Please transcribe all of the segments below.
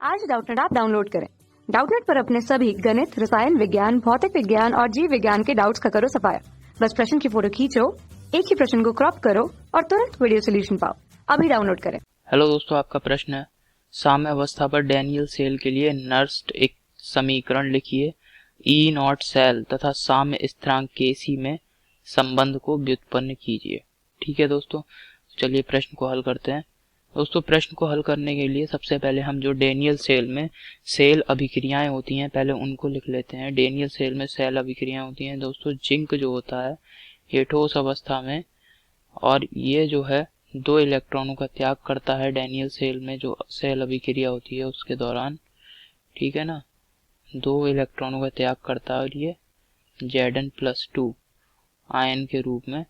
आज Doubtnut app download करें। Doubtnut पर अपने सभी गणित, रसायन विज्ञान, भौतिक विज्ञान और जीव विज्ञान के डाउट्स का करो सफाया। बस प्रश्न की फोटो खींचो, एक ही प्रश्न को क्रॉप करो और तुरंत वीडियो सोल्यूशन पाओ। अभी डाउनलोड करें। हेलो दोस्तों, आपका प्रश्न है साम्य अवस्था पर डैनियल सेल के लिए नर्स्ट एक समीकरण लिखिए। ई नॉट सेल तथा साम्य स्थिरांक केसी में संबंध को व्युत्पन्न कीजिए। ठीक है दोस्तों, चलिए प्रश्न को हल करते हैं। दोस्तों, प्रश्न को हल करने के लिए सबसे पहले हम जो डैनियल सेल में सेल अभिक्रियाएं होती हैं पहले उनको लिख लेते हैं। डैनियल सेल में सेल अभिक्रियाएं होती हैं दोस्तों, जिंक जो होता है ये ठोस अवस्था में, और ये जो है 2 इलेक्ट्रॉनों का त्याग करता है डैनियल सेल में जो सेल अभिक्रिया होती है उसके दौरान। ठीक है ना, 2 इलेक्ट्रॉनों का त्याग करता है और ये Zn+2 आयन के रूप में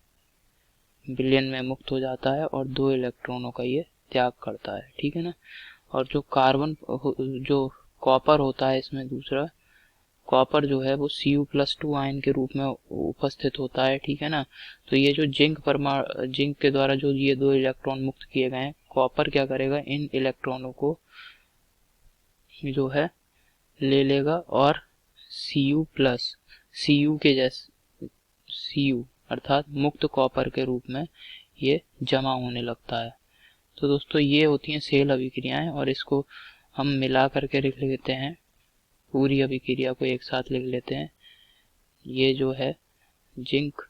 विलयन में मुक्त हो जाता है और 2 इलेक्ट्रॉनों का ये त्याग करता है। ठीक है ना, और जो कार्बन जो कॉपर होता है इसमें दूसरा कॉपर जो है वो Cu+2 आयन के रूप में उपस्थित होता है। ठीक है ना, तो ये जो जिंक के द्वारा जो ये 2 इलेक्ट्रॉन मुक्त किए गए हैं, कॉपर क्या करेगा, इन इलेक्ट्रॉनों को जो है ले लेगा और Cu के जैसे Cu अर्थात मुक्त कॉपर के रूप में ये जमा होने लगता है। तो दोस्तों ये होती हैं सेल अभिक्रियाएं, और इसको हम मिला करके लिख लेते हैं, पूरी अभिक्रिया को एक साथ लिख लेते हैं। ये जो है जिंक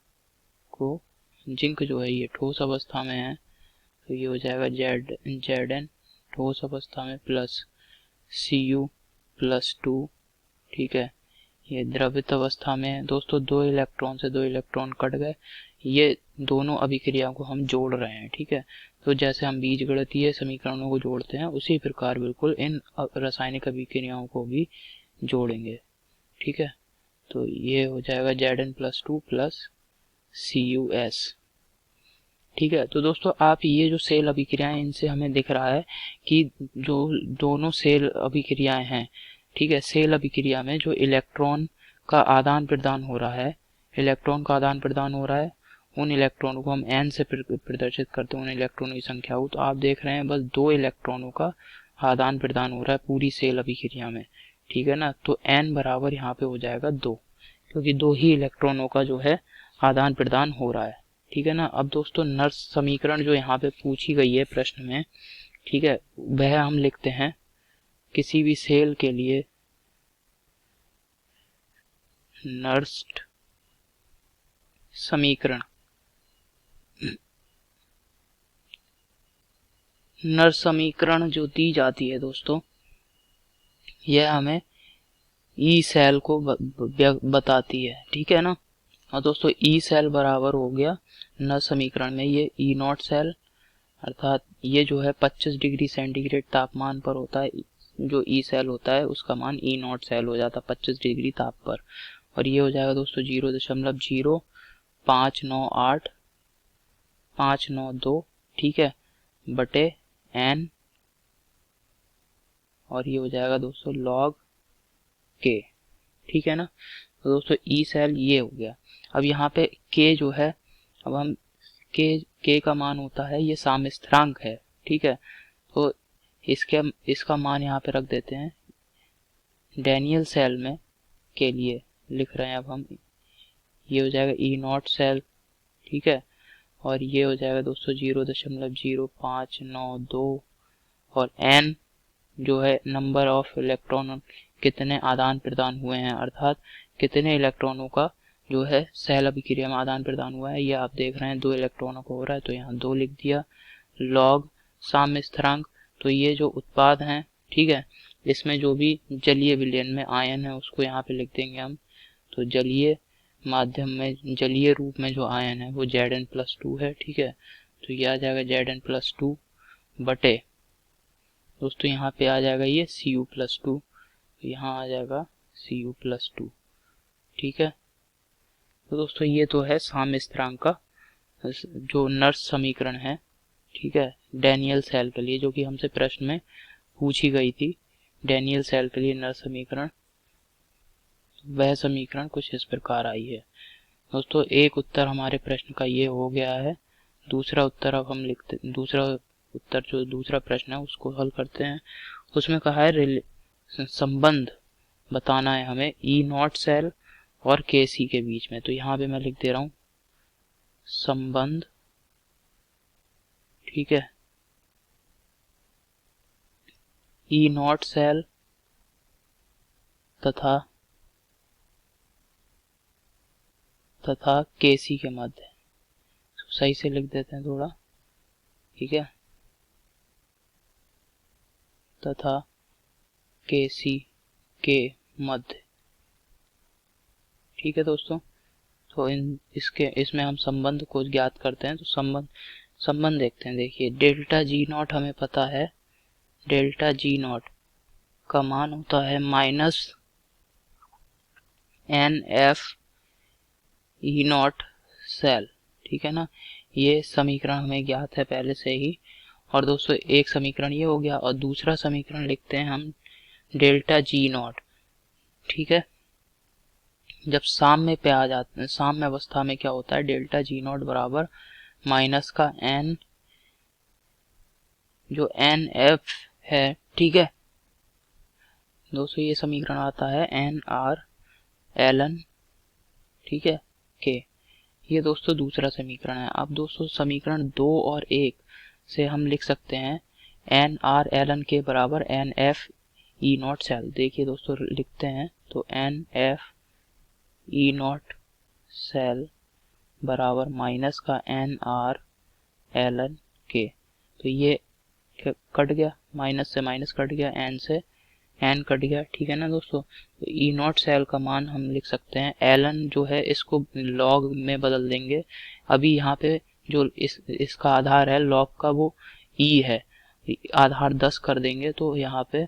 जो है ये ठोस अवस्था में है, तो ये हो जाएगा Zn ठोस अवस्था में प्लस Cu+2। ठीक है, ये द्रवित अवस्था में है। दोस्तों 2 इलेक्ट्रॉन से 2 इलेक्ट्रॉन कट गए, ये दोनों अभिक्रिया को हम जोड़ रहे हैं। ठीक है, तो जैसे हम बीजगणितीय समीकरणों को जोड़ते हैं उसी प्रकार बिल्कुल इन रासायनिक अभिक्रियाओं को भी जोड़ेंगे। ठीक है, तो ये हो जाएगा Zn+2 प्लस Cus। ठीक है, तो दोस्तों आप ये जो सेल अभिक्रियाएं इनसे हमें दिख रहा है कि जो दोनों सेल अभिक्रियाएं हैं, ठीक है, सेल अभिक्रिया में जो इलेक्ट्रॉन का आदान प्रदान हो रहा है, उन इलेक्ट्रॉनों को हम n से प्रदर्शित करते हैं, उन इलेक्ट्रॉनों की संख्या को। तो आप देख रहे हैं बस 2 इलेक्ट्रॉनों का आदान प्रदान हो रहा है पूरी सेल अभिक्रिया में। ठीक है ना, तो n बराबर यहाँ पे हो जाएगा 2, क्योंकि 2 ही इलेक्ट्रॉनों का जो है आदान प्रदान हो रहा है। ठीक है ना, अब दोस्तों नर्स समीकरण जो यहाँ पे पूछी गई है प्रश्न में, ठीक है, वह हम लिखते हैं किसी भी सेल के लिए नर्स्ट समीकरण। नर्स समीकरण जो दी जाती है दोस्तों, यह हमें ई सेल को बताती है। ठीक है ना, और दोस्तों ई सेल बराबर हो गया नर्स समीकरण में ये ई नॉट सेल, अर्थात ये जो है 25 डिग्री सेंटीग्रेड तापमान पर होता है, जो ई सेल होता है उसका मान ई नॉट सेल हो जाता है 25 डिग्री ताप पर, और ये हो जाएगा दोस्तों 0.0598592। ठीक है, बटे n, और ये हो जाएगा दोस्तों log k। ठीक है ना, तो दोस्तों ई सेल ये हो गया। अब यहाँ पे k जो है, अब हम k का मान होता है, ये साम्य स्थिरांक है। ठीक है, तो इसका मान यहाँ पे रख देते हैं। डैनियल सेल में के लिए लिख रहे हैं अब हम, ये हो जाएगा ई नॉट सेल। ठीक है, और ये हो जाएगा दोस्तों 0.0592, और n जो है नंबर ऑफ इलेक्ट्रॉन कितने आदान प्रदान हुए हैं, अर्थात कितने इलेक्ट्रॉनों का जो है सेल अभिक्रिया में आदान प्रदान हुआ है, ये आप देख रहे हैं 2 इलेक्ट्रॉनों को हो रहा है, तो यहाँ 2 लिख दिया। लॉग साम्य स्थिरांक, तो ये जो उत्पाद हैं, ठीक है, इसमें जो भी जलीय विलयन में आयन है उसको यहाँ पे लिख देंगे हम। तो जलीय माध्यम में जलीय रूप में जो आयन है वो Zn+2 है। ठीक है, तो ये आ जाएगा Zn+2 बटे दोस्तों यहाँ पे आ जाएगा ये Cu+2, यहाँ आ जाएगा Cu+2। ठीक है, तो दोस्तों ये तो है साम्य स्थिरांक का जो नर्स समीकरण है। ठीक है, डैनियल सेल के लिए जो कि हमसे प्रश्न में पूछी गई थी, डैनियल सेल के लिए नर्स समीकरण, वह समीकरण कुछ इस प्रकार आई है। दोस्तों एक उत्तर हमारे प्रश्न का ये हो गया है। दूसरा उत्तर अब हम लिखते, दूसरा प्रश्न है उसको हल करते हैं, उसमें कहा है संबंध बताना है हमें ई नॉट सेल और के सी के बीच में। तो यहाँ पे मैं लिख दे रहा हूँ संबंध, ठीक है, ई नॉट सेल तथा के सी के मध्य। सही से लिख देते हैं थोड़ा, ठीक है, तथा के सी के मध्य, ठीक है दोस्तों। तो इसमें हम संबंध को ज्ञात करते हैं। तो संबंध देखते हैं। देखिए डेल्टा जी नॉट हमें पता है, डेल्टा जी नॉट का मान होता है -NF ई नॉट सेल, ठीक है ना। ये समीकरण हमें ज्ञात है पहले से ही। और दोस्तों एक समीकरण ये हो गया, और दूसरा समीकरण लिखते हैं हम डेल्टा जी नॉट, ठीक है। जब साम्य पे आ जाते हैं, साम्य अवस्था में क्या होता है, डेल्टा जी नॉट बराबर माइनस का n जो NF है, ठीक है दोस्तों। ये समीकरण आता है NR ln, ठीक है, के। ये दोस्तों दूसरा समीकरण है। अब दोस्तों समीकरण 2 और 1 से हम लिख सकते हैं NR ln के बराबर NF ई नॉट सेल। देखिए दोस्तों लिखते हैं तो NF ई नॉट सेल बराबर माइनस का NR ln के। तो ये कट गया, माइनस से माइनस कट गया, n से n कट गया, ठीक है ना दोस्तों। तो ई नॉट सेल का मान हम लिख सकते हैं ln जो है इसको log में बदल देंगे। अभी यहाँ पे जो इसका आधार है log का वो e है, आधार 10 कर देंगे तो यहाँ पे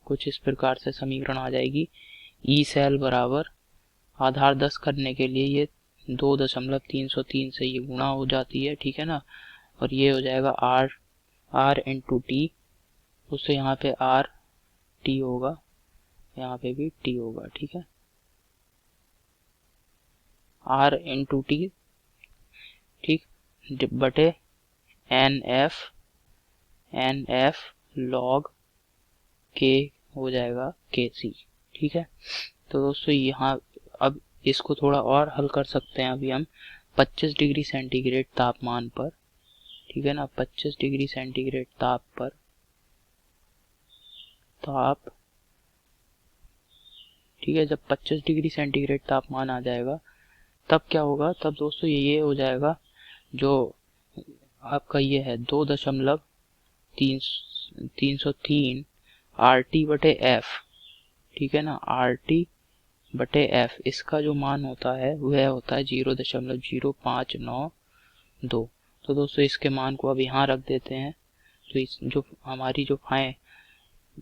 कुछ इस प्रकार से समीकरण आ जाएगी। ई सेल बराबर आधार 10 करने के लिए ये 2.303 से ये गुणा हो जाती है, ठीक है ना। और ये हो जाएगा r इंटू टी, उससे यहाँ पे r t होगा, यहाँ पे भी t होगा, ठीक है, r इंटू टी, ठीक, बटे NF log k हो जाएगा kc, ठीक है। तो दोस्तों यहाँ अब इसको थोड़ा और हल कर सकते हैं। अभी हम 25 डिग्री सेंटीग्रेड तापमान पर, ठीक है ना, 25 डिग्री सेंटीग्रेड ठीक है। जब 25 डिग्री सेंटीग्रेड तापमान आ जाएगा तब क्या होगा, तब दोस्तों ये हो जाएगा जो आपका ये है 2.303 RT बटे F, ठीक है ना, RT बटे F। इसका जो मान होता है वह होता है 0.0592। तो दोस्तों इसके मान को अब यहाँ रख देते हैं। तो इस जो हमारी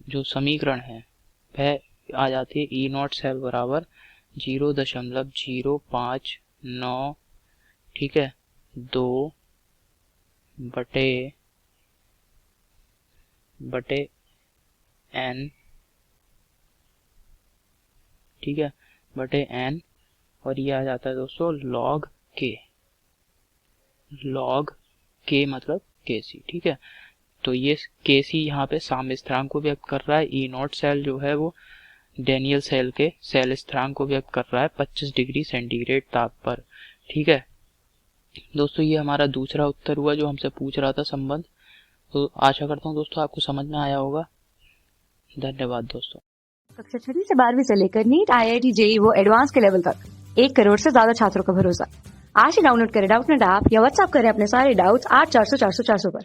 जो समीकरण है वह आ जाती है ई नॉट सेल बराबर 0.059, ठीक है, 2 बटे n, ठीक है, बटे n। और ये आ जाता है दोस्तों log k मतलब kc, ठीक है। तो ये kc यहाँ पे साम्य स्थिरांक को व्यक्त कर रहा है। ई नॉट सेल जो है वो डेनियल सेल के सेल स्थिरांक को व्यक्त कर रहा है 25 डिग्री सेंटीग्रेड ताप पर, ठीक है दोस्तों। ये हमारा दूसरा उत्तर हुआ जो हमसे पूछ रहा था संबंध। तो आशा करता हूँ दोस्तों आपको समझ में आया होगा। धन्यवाद दोस्तों। कक्षा 6 से 12वीं से लेकर नीट, IIT, JEE वो एडवांस के लेवल तक 1 करोड़ से ज्यादा छात्रों का भरोसा। आज ही डाउनलोड करें डाउटनेट ऐप या व्हाट्सएप करें अपने सारे डाउट्स 8400 400 400 पर।